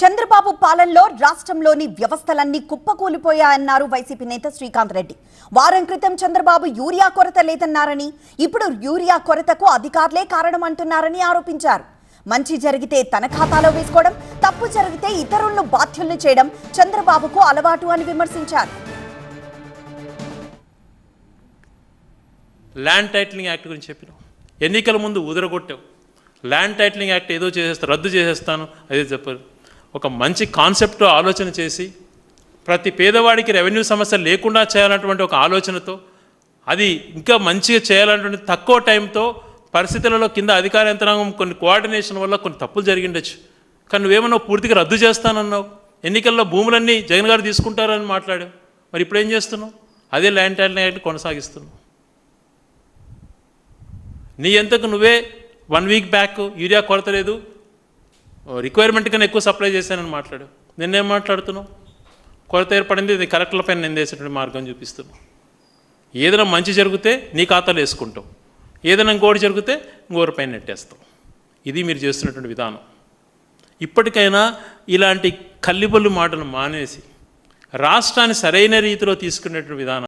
చంద్రబాబు పాలనలో రాష్ట్రంలోని వ్యవస్థలన్నీ కుప్పకూలిపోయాయన్నారు వైసీపీ నేత శ్రీకాంత్ రెడ్డి. వారం క్రితం చంద్రబాబు యూరియా కొరత లేదన్నారని, ఇప్పుడు యూరియా కొరతకు అధికారులే కారణమంటున్నారని ఆరోపించారు. మంచి జరిగితే తన ఖాతాలో వేసుకోవడం, తప్పు జరిగితే ఇతరులను బాధ్యుల్ని చేయడం చంద్రబాబుకు అలవాటు అని విమర్శించారు. ల్యాండ్ టైటిలింగ్ యాక్ట్ గురించి చెప్పినాం, ఎన్నికల ముందు ఉదరగొట్టావు. ల్యాండ్ టైటిలింగ్ యాక్ట్ ఏదో చేసేస్తా, రద్దు చేసేస్తాను అదే చెప్పారు. ఒక మంచి కాన్సెప్ట్ ఆలోచన చేసి ప్రతి పేదవాడికి రెవెన్యూ సమస్య లేకుండా చేయాలన్నటువంటి ఒక ఆలోచనతో, అది ఇంకా మంచిగా చేయాలన్నటువంటి తక్కువ టైంతో పరిస్థితులలో కింద అధికార యంత్రాంగం కొన్ని కోఆర్డినేషన్ వల్ల కొన్ని తప్పులు జరిగిండొచ్చు. కానీ నువ్వేమన్నావు, పూర్తిగా రద్దు చేస్తానన్నావు. ఎన్నికల్లో భూములన్నీ జగన్ గారు తీసుకుంటారని మాట్లాడావు. మరి ఇప్పుడు ఏం చేస్తున్నావు? అదే ల్యాండ్ టైటిలింగ్ యాక్ట్ కొనసాగిస్తున్నావు. నీ ఎంతకు నువ్వే 1 వీక్ బ్యాక్ యూరియా కొరత లేదు, రిక్వైర్మెంట్ కన్నా ఎక్కువ సప్లై చేశానని మాట్లాడు. నిన్నేం మాట్లాడుతున్నావు? కొరత ఏర్పడింది, ఇది కలెక్టర్ల పైన నిందేసేటువంటి మార్గం చూపిస్తున్నావు. ఏదైనా మంచి జరిగితే నీ ఖాతాలో వేసుకుంటావు, ఏదైనా ఇంకోటి జరిగితే ఇంకోరిపైన నెట్టేస్తావు. ఇది మీరు చేస్తున్నటువంటి విధానం. ఇప్పటికైనా ఇలాంటి కల్లిబొల్లు మాటలు మానేసి రాష్ట్రాన్ని సరైన రీతిలో తీసుకునేటువంటి విధానం